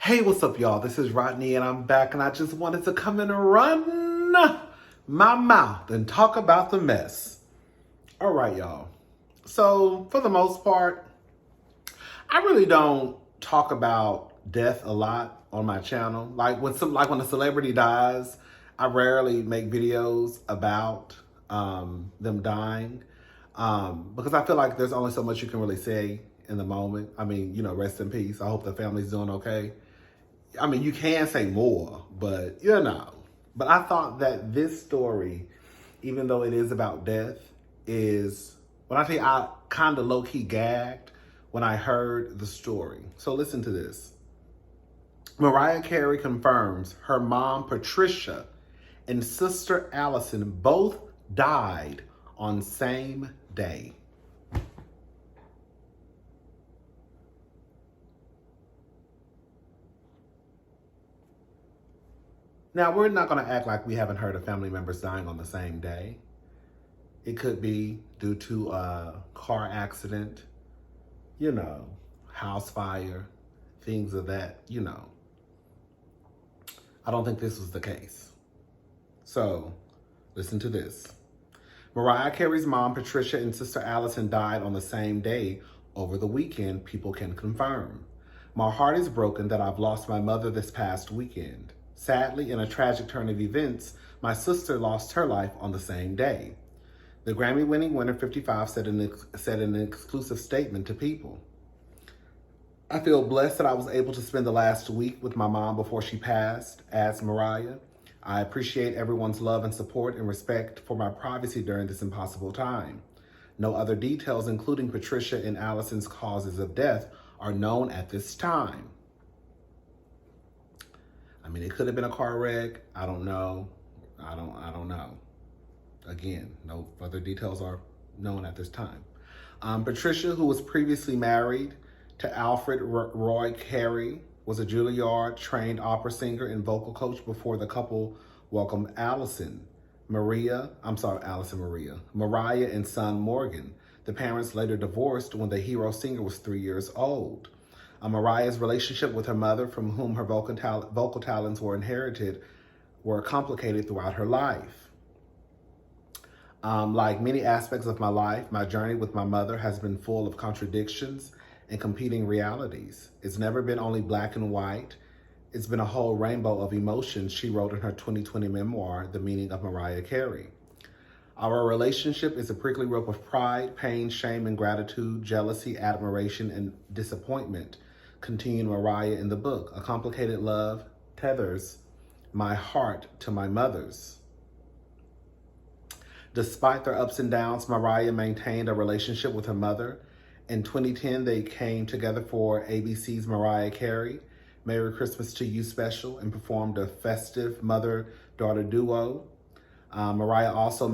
Hey, what's up, y'all? This is Rodney, and I'm back, and I just wanted to come and run my mouth and talk about the mess. All right, y'all. So, for the most part, I really don't talk about death a lot on my channel. Like when a celebrity dies, I rarely make videos about them dying because I feel like there's only so much you can really say in the moment. I mean, rest in peace. I hope the family's doing okay. I mean, you can say more, but But I thought that this story, even though it is about death, is when I say I kind of low key gagged when I heard the story. So listen to this. Mariah Carey confirms her mom, Patricia, and sister Allison both died on same day. Now, we're not going to act like we haven't heard of family members dying on the same day. It could be due to a car accident, you know, house fire, things of that. I don't think this was the case. So, listen to this. Mariah Carey's mom, Patricia, and sister Allison died on the same day over the weekend, people can confirm. My heart is broken that I've lost my mother this past weekend. Sadly, in a tragic turn of events, my sister lost her life on the same day. The Grammy-winning winner 55 said in an exclusive statement to People. I feel blessed that I was able to spend the last week with my mom before she passed, adds Mariah. I appreciate everyone's love and support and respect for my privacy during this impossible time. No other details, including Patricia and Allison's causes of death, are known at this time. I mean, it could have been a car wreck. I don't know. I don't know. Again, no further details are known at this time. Patricia, who was previously married to Alfred Roy Carey, was a Juilliard-trained opera singer and vocal coach before the couple welcomed Mariah and son Morgan. The parents later divorced when the hero singer was 3 years old. Mariah's relationship with her mother, from whom her vocal talents were inherited, were complicated throughout her life. Like many aspects of my life, my journey with my mother has been full of contradictions and competing realities. It's never been only black and white. It's been a whole rainbow of emotions, she wrote in her 2020 memoir, The Meaning of Mariah Carey. Our relationship is a prickly rope of pride, pain, shame, and gratitude, jealousy, admiration, and disappointment, continued Mariah in the book. A complicated love tethers my heart to my mother's. Despite their ups and downs, Mariah maintained a relationship with her mother. In 2010, they came together for ABC's Mariah Carey, Merry Christmas to You special, and performed a festive mother-daughter duo. Mariah also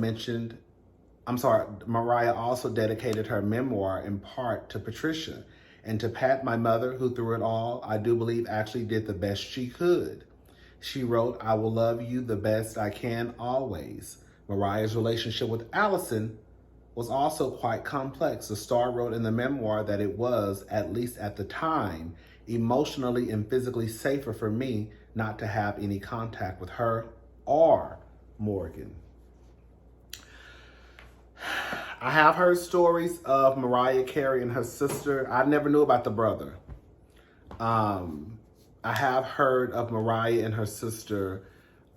dedicated her memoir in part to Patricia. And to Pat, my mother, who through it all, I do believe actually did the best she could. She wrote, I will love you the best I can always. Mariah's relationship with Allison was also quite complex. The star wrote in the memoir that it was, at least at the time, emotionally and physically safer for me not to have any contact with her or Morgan. I have heard stories of Mariah Carey and her sister. I never knew about the brother. I have heard of Mariah and her sister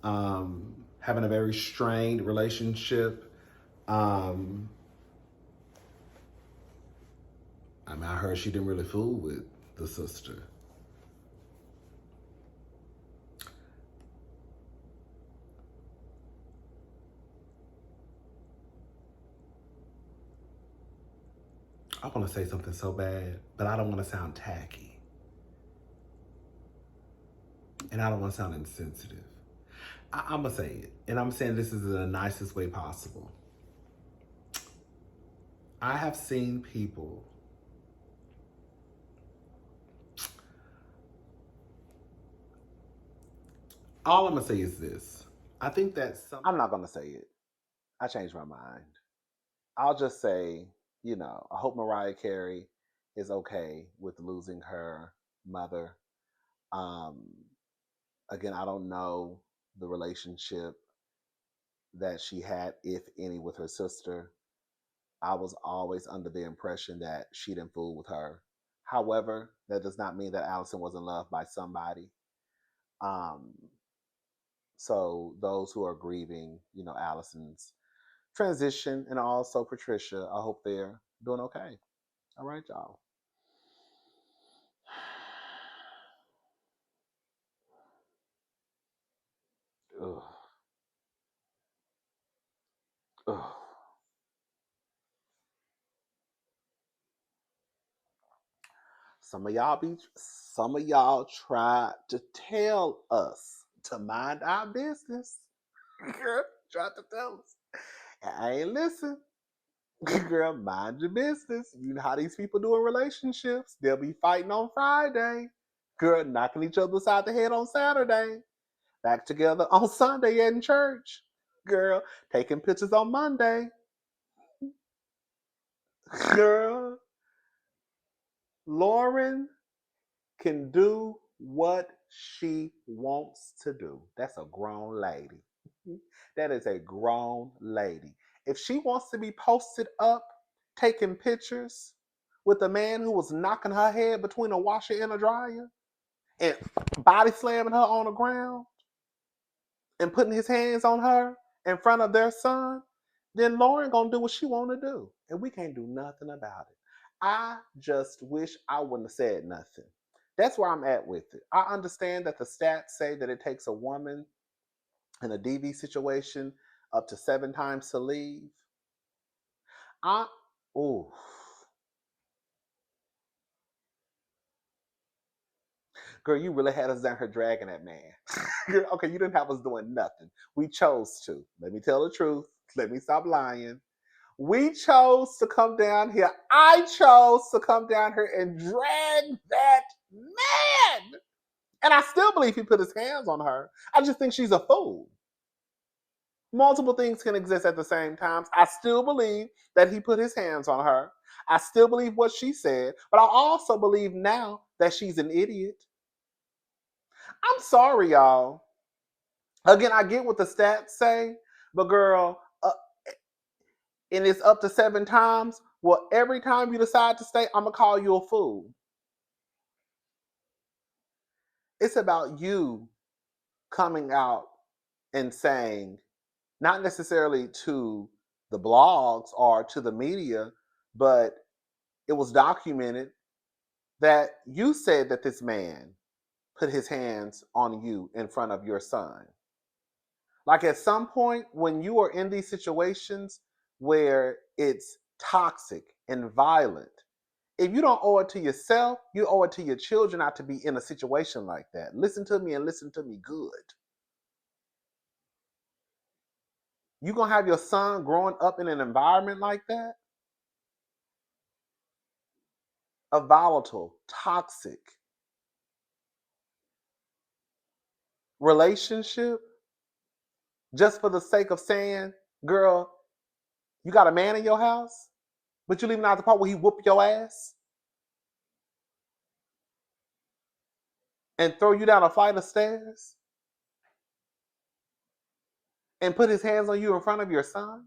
having a very strained relationship. I heard she didn't really fool with the sister. I want to say something so bad, but I don't want to sound tacky. And I don't want to sound insensitive. I'm going to say it. And I'm saying this is in the nicest way possible. I have seen people all I'm going to say is this. I think that I'm not going to say it. I changed my mind. I'll just say, I hope Mariah Carey is okay with losing her mother. Um, Again, I don't know the relationship that she had, if any, with her sister. I was always under the impression that she didn't fool with her. However, that does not mean that Allison wasn't loved by somebody. Um, so those who are grieving, Allison's transition, and also Patricia, I hope they're doing okay. All right, y'all. Ugh. Ugh. Some of y'all tried to tell us to mind our business. Girl, tried to tell us. I ain't listen. Girl, mind your business. You know how these people do in relationships. They'll be fighting on Friday. Girl, knocking each other side the head on Saturday. Back together on Sunday in church. Girl, taking pictures on Monday. Girl, Lauren can do what she wants to do. That's a grown lady. That is a grown lady. If she wants to be posted up taking pictures with a man who was knocking her head between a washer and a dryer and body slamming her on the ground and putting his hands on her in front of their son, then Lauren gonna do what she wanna do. And we can't do nothing about it. I just wish I wouldn't have said nothing. That's where I'm at with it. I understand that the stats say that it takes a woman in a DV situation up to 7 times to leave. I oh girl, you really had us down here dragging that man. Okay, you didn't have us doing nothing. We chose to. Let me tell the truth. Let me stop lying. We chose to come down here. I chose to come down here and drag that man. And I still believe he put his hands on her. I just think she's a fool. Multiple things can exist at the same time. I still believe that he put his hands on her. I still believe what she said, but I also believe now that she's an idiot. I'm sorry, y'all. Again, I get what the stats say, but girl, and it's up to 7 times. Well, every time you decide to stay, I'm gonna call you a fool. It's about you coming out and saying, not necessarily to the blogs or to the media, but it was documented that you said that this man put his hands on you in front of your son. Like at some point, when you are in these situations where it's toxic and violent, if you don't owe it to yourself, you owe it to your children not to be in a situation like that. Listen to me and listen to me good. You gonna have your son growing up in an environment like that? A volatile, toxic relationship just for the sake of saying, girl, you got a man in your house, but you leaving out the part where he whoop your ass and throw you down a flight of stairs and put his hands on you in front of your son?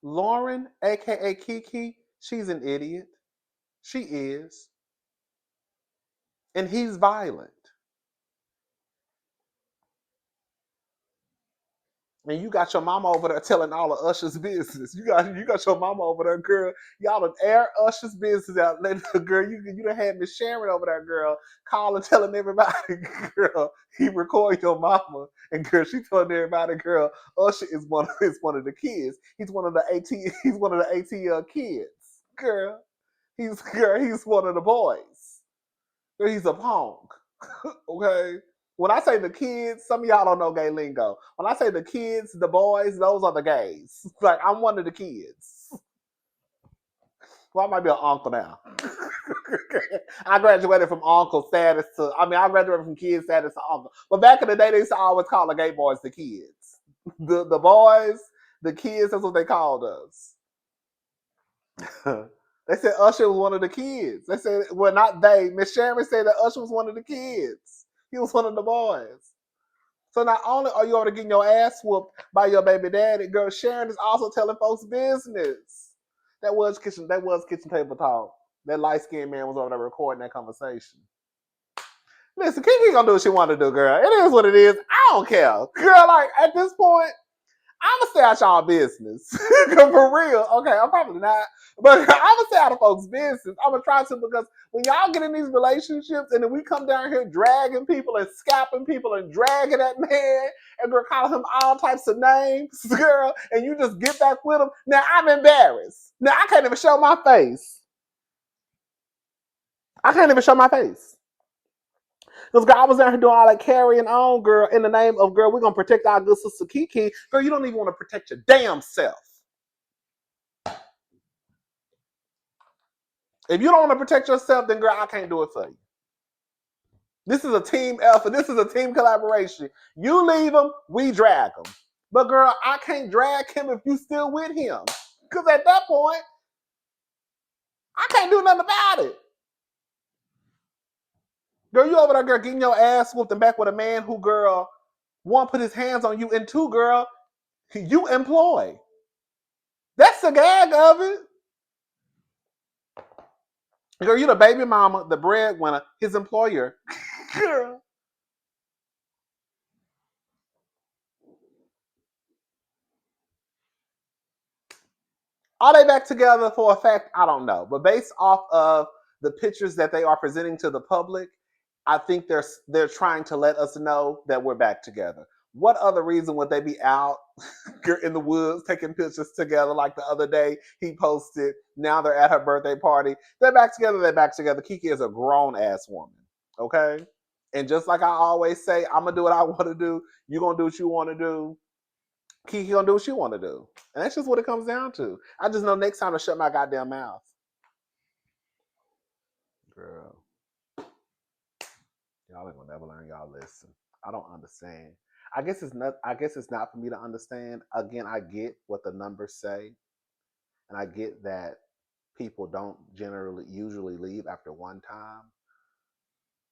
Lauren, aka Keke, she's an idiot. She is. And he's violent. And you got your mama over there telling all of Usher's business. You got your mama over there, girl. Y'all done air Usher's business out. Girl, you done had Miss Sharon over there, girl, calling, telling everybody, girl, he recorded your mama. And girl, she telling everybody, girl, Usher is one of the kids. He's one of the ATL kids. Girl. He's one of the boys. Girl, he's a punk. Okay. When I say the kids, some of y'all don't know gay lingo. When I say the kids, the boys, those are the gays. Like I'm one of the kids. Well, I might be an uncle now. I graduated from uncle status I graduated from kid status to uncle. But back in the day, they used to always call the gay boys the kids. The boys, the kids, that's what they called us. They said Usher was one of the kids. They said, well, not they. Miss Sharon said that Usher was one of the kids. He was one of the boys. So not only are you over getting your ass whooped by your baby daddy, girl, Sharon is also telling folks business. That was kitchen table talk. That light skinned man was over there recording that conversation. Listen, Keke gonna do what she want to do, girl. It is what it is. I don't care, girl. Like at this point, I'ma stay out y'all business. For real. Okay, I'm probably not. But I'ma stay out of folks' business. I'ma try to because when y'all get in these relationships and then we come down here dragging people and scapping people and dragging that man and we're calling him all types of names, girl, and you just get back with him. Now I'm embarrassed. Now I can't even show my face. I can't even show my face. Because girl, I was out here doing all that carrying on, girl, in the name of girl, we're gonna protect our good sister Keke. Girl, you don't even want to protect your damn self. If you don't want to protect yourself, then girl, I can't do it for you. This is a team effort. This is a team collaboration. You leave him, we drag him. But girl, I can't drag him if you still with him. Because at that point, I can't do nothing about it. Girl, you over there, girl, getting your ass whooped and back with a man who, girl, one, put his hands on you, and two, girl, you employ. That's the gag of it. Girl, you the baby mama, the breadwinner, his employer. Girl. Are they back together for a fact? I don't know. But based off of the pictures that they are presenting to the public, I think they're trying to let us know that we're back together. What other reason would they be out in the woods taking pictures together like the other day he posted? Now they're at her birthday party. They're back together. They're back together. Keke is a grown ass woman. Okay? And just like I always say, I'm going to do what I want to do. You're going to do what you want to do. Keke gonna do what she want to do, and that's just what it comes down to. I just know next time to shut my goddamn mouth, girl. Y'all ain't gonna never learn y'all lesson. I don't understand. I guess it's not. I guess it's not for me to understand. Again, I get what the numbers say, and I get that people don't usually leave after one time.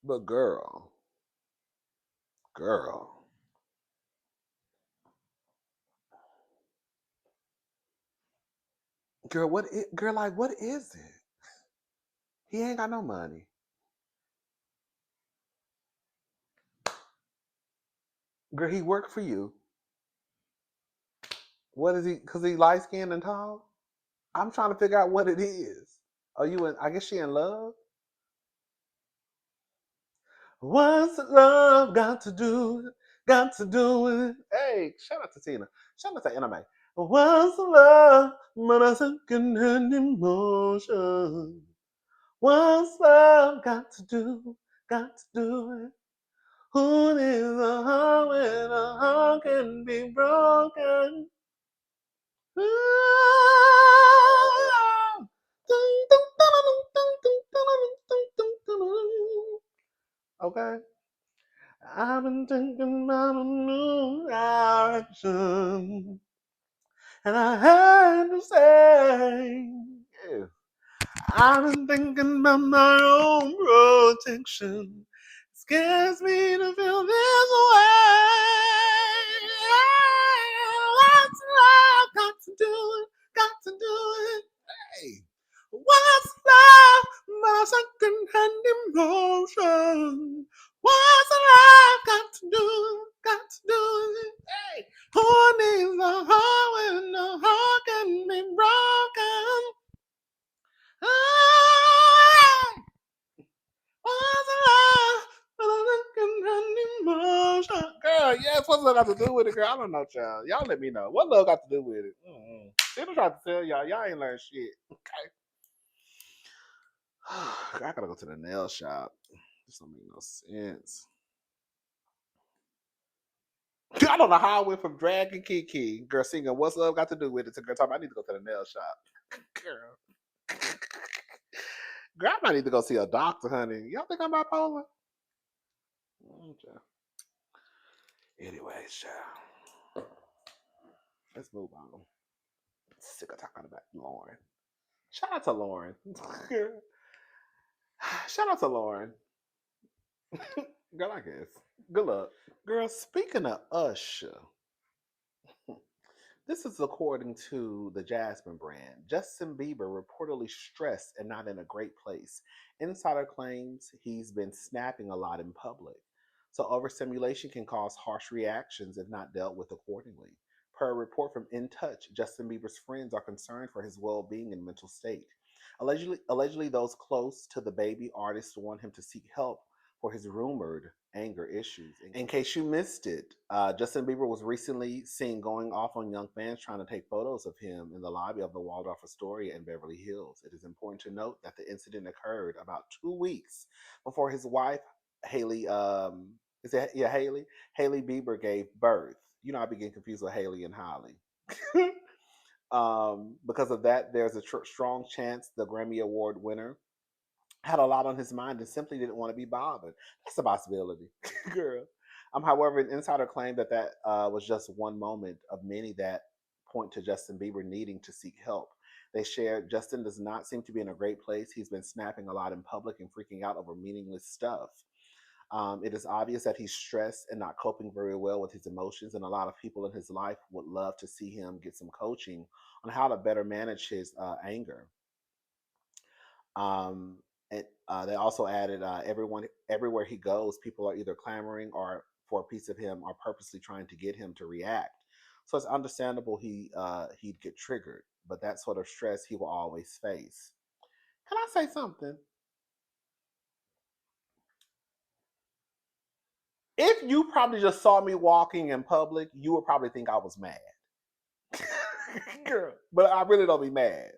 But girl, girl, girl, like, what is it? He ain't got no money. Girl, he worked for you. What is he? Cause he light skinned and tall. I'm trying to figure out what it is. Are you in? I guess she in love. What's love got to do? Got to do with it? Hey, shout out to Tina. Shout out to Anime. What's love but a second-hand emotion? What's love got to do? Got to do it. Who needs a heart when a heart can be broken? Okay. I've been thinking about a new direction, and I had to say, yeah. I've been thinking about my own protection. It scares me to feel this way. What's love got to do it? Got to do it. Hey, what's love? My second-hand emotion. What's love got to do it? Got to do it. Hey, who needs a heart when the heart can be broken? Girl, yes, what's love got to do with it, girl? I don't know, child. Y'all let me know. What love got to do with it? People try to tell y'all. Y'all ain't learned shit. Okay. I gotta go to the nail shop. This don't make no sense. I don't know how I went from drag and Keke, girl, singing "What's Love Got to Do with It" to girl talking. I need to go to the nail shop, girl. Girl, I might need to go see a doctor, honey. Y'all think I'm bipolar? Okay. Anyways, child. Let's move on. Sick of talking about Lauren. Shout out to Lauren. Shout out to Lauren. Girl, I guess. Good luck. Girl, speaking of Usher, this is according to the Jasmine brand. Justin Bieber reportedly stressed and not in a great place. Insider claims he's been snapping a lot in public. So overstimulation can cause harsh reactions if not dealt with accordingly. Per a report from In Touch, Justin Bieber's friends are concerned for his well-being and mental state. Allegedly, those close to the baby artist want him to seek help for his rumored anger issues. In case you missed it, Justin Bieber was recently seen going off on young fans trying to take photos of him in the lobby of the Waldorf Astoria in Beverly Hills. It is important to note that the incident occurred about 2 weeks before his wife, Haley, is it, yeah, Haley? Haley Bieber gave birth. You know, I be getting confused with Haley and Holly. Because of that, there's a strong chance the Grammy Award winner had a lot on his mind and simply didn't want to be bothered. That's a possibility, girl. However, an insider claimed that was just one moment of many that point to Justin Bieber needing to seek help. They shared Justin does not seem to be in a great place. He's been snapping a lot in public and freaking out over meaningless stuff. It is obvious that he's stressed and not coping very well with his emotions, and a lot of people in his life would love to see him get some coaching on how to better manage his anger. Um, they also added, everyone everywhere he goes, people are either clamoring or for a piece of him, or purposely trying to get him to react. So it's understandable he'd get triggered, but that sort of stress he will always face. Can I say something? If you probably just saw me walking in public, you would probably think I was mad. Girl, but I really don't be mad.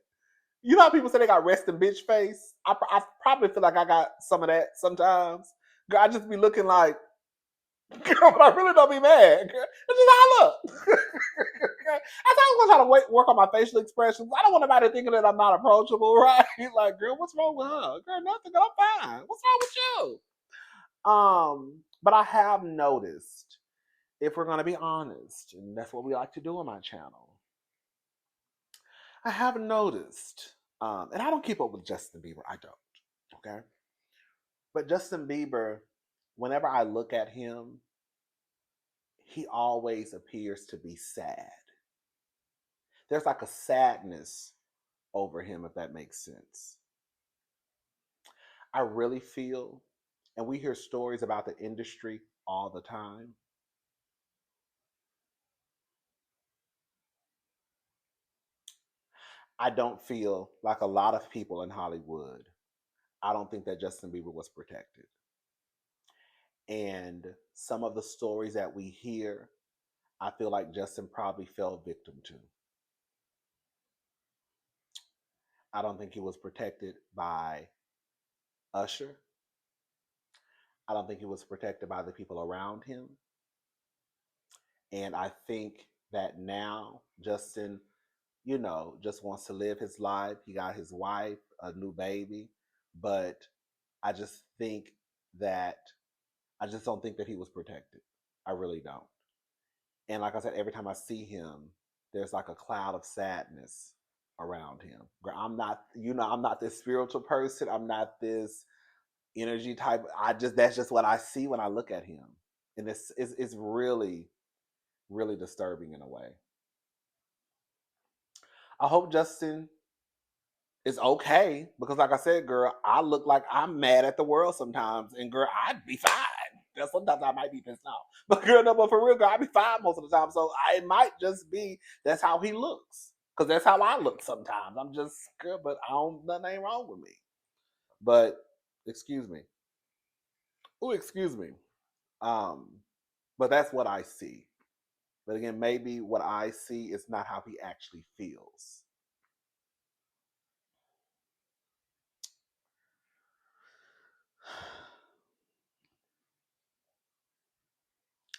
You know how people say they got resting bitch face? I probably feel like I got some of that sometimes. Girl, I just be looking like, girl, but I really don't be mad. Girl. It's just how I look. I thought I was gonna try to work on my facial expressions. I don't want nobody thinking that I'm not approachable, right? Like, girl, what's wrong with her? Girl, nothing. Girl, I'm fine. What's wrong with you? But I have noticed, if we're gonna be honest, and that's what we like to do on my channel, I have noticed, and I don't keep up with Justin Bieber. I don't. Okay. But Justin Bieber, whenever I look at him, he always appears to be sad. There's like a sadness over him, if that makes sense. I really feel, and we hear stories about the industry all the time. I don't feel like a lot of people in Hollywood, I don't think that Justin Bieber was protected. And some of the stories that we hear, I feel like Justin probably fell victim to. I don't think he was protected by Usher. I don't think he was protected by the people around him. And I think that now Justin, just wants to live his life. He got his wife, a new baby. But I just think that, I just don't think that he was protected. I really don't. And like I said, every time I see him, there's like a cloud of sadness around him. I'm not, I'm not this spiritual person. I'm not this energy type. That's just what I see when I look at him. And it's really, really disturbing in a way. I hope Justin is okay because, like I said, girl, I look like I'm mad at the world sometimes, and girl, I'd be fine. Sometimes I might be pissed off, but girl, no, but for real, girl, I be fine most of the time. So it might just be that's how he looks, because that's how I look sometimes. I'm just girl, but I don't nothing ain't wrong with me. But excuse me, oh, excuse me. Um, but that's what I see. But again, maybe what I see is not how he actually feels.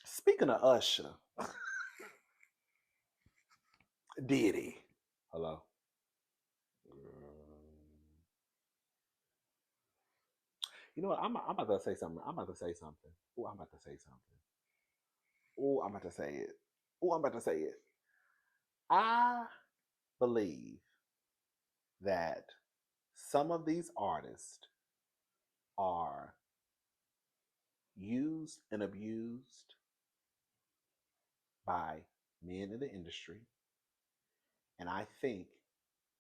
Speaking of Usher, Diddy. Hello. You know what? I'm about to say something. I'm about to say something. Oh, I'm about to say something. Oh, I'm about to say it. Oh, I'm about to say it. I believe that some of these artists are used and abused by men in the industry, and I think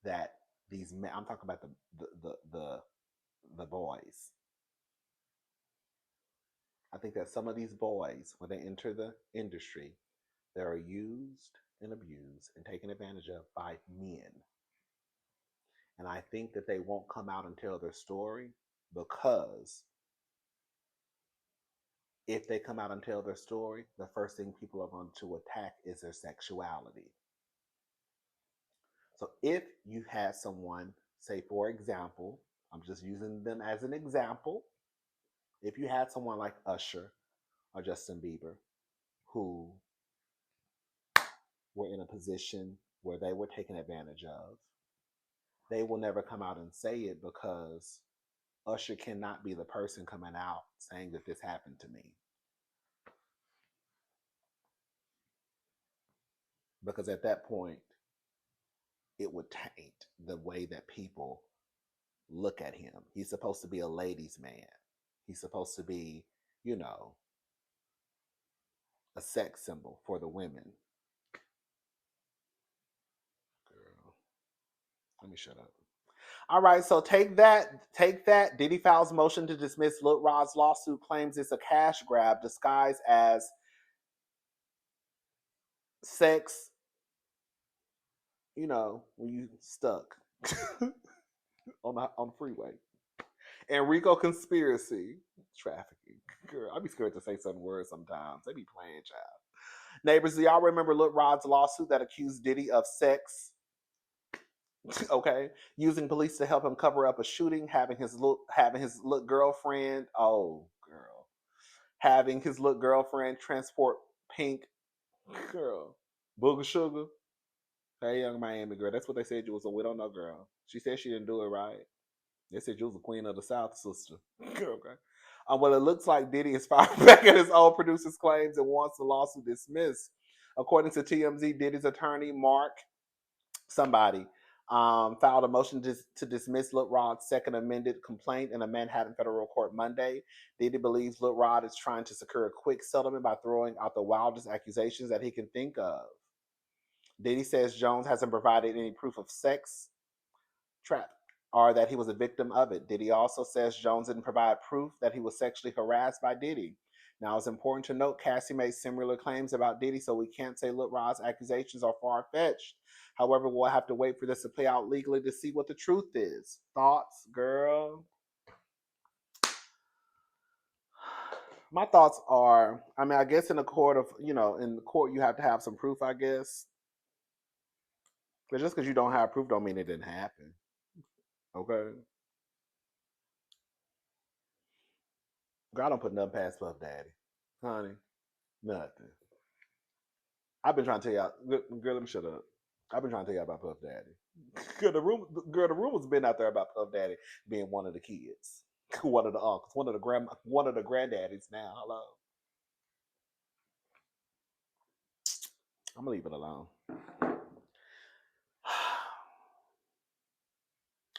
that these men, I'm talking about the boys. I think that some of these boys, when they enter the industry, they are used and abused and taken advantage of by men. And I think that they won't come out and tell their story because if they come out and tell their story, the first thing people are going to attack is their sexuality. So if you had someone, say, for example, I'm just using them as an example, if you had someone like Usher or Justin Bieber who were in a position where they were taken advantage of, they will never come out and say it because Usher cannot be the person coming out saying that this happened to me. Because at that point, it would taint the way that people look at him. He's supposed to be a ladies' man. He's supposed to be, you know, a sex symbol for the women. Girl, let me shut up. All right, so take that. Take that. Diddy files motion to dismiss Lil Rod's lawsuit, claims it's a cash grab disguised as sex, you know, when you stuck on the freeway. Enrico conspiracy. Trafficking. Girl, I'd be scared to say certain words sometimes. They be playing, child. Neighbors, do y'all remember Lil Rod's lawsuit that accused Diddy of sex? Okay, using police to help him cover up a shooting, having his little girlfriend. Oh, girl, having his little girlfriend transport pink. Girl, booger sugar. Hey, young Miami girl. That's what they said you was. So we don't know, girl. She said she didn't do it right. They said you was the queen of the South, sister. Okay. Well, it looks like Diddy is firing back at his own producer's claims and wants the lawsuit dismissed. According to TMZ, Diddy's attorney, Mark, somebody, filed a motion to dismiss Lil Rod's second amended complaint in a Manhattan federal court Monday. Diddy believes Lil Rod is trying to secure a quick settlement by throwing out the wildest accusations that he can think of. Diddy says Jones hasn't provided any proof of sex trap or that he was a victim of it. Diddy also says Jones didn't provide proof that he was sexually harassed by Diddy. Now, it's important to note Cassie made similar claims about Diddy, so we can't say Lil Rod's accusations are far-fetched. However, we'll have to wait for this to play out legally to see what the truth is. Thoughts, girl? My thoughts are, I mean, I guess in the court of, in the court you have to have some proof, I guess. But just because you don't have proof don't mean it didn't happen. Okay? Girl, I don't put nothing past Puff Daddy. Honey, nothing. I've been trying to tell y'all, girl, let me shut up. I've been trying to tell y'all about Puff Daddy. The rumor's been out there about Puff Daddy being one of the kids, one of the uncles, one of the granddaddies. Now, hello, I'm gonna leave it alone.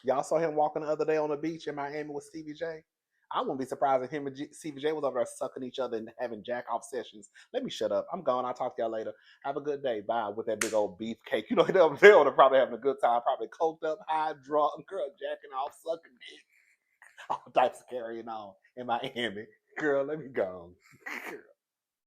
Y'all saw him walking the other day on the beach in Miami with Stevie J. I wouldn't be surprised if him and Stevie J was over there sucking each other and having jack off sessions. Let me shut up. I'm gone. I'll talk to y'all later. Have a good day. Bye. With that big old beefcake. You know, they're probably having a good time. Probably coked up, high, drunk, girl, jacking off, sucking dick. All types of carrying on in Miami. Girl, let me go.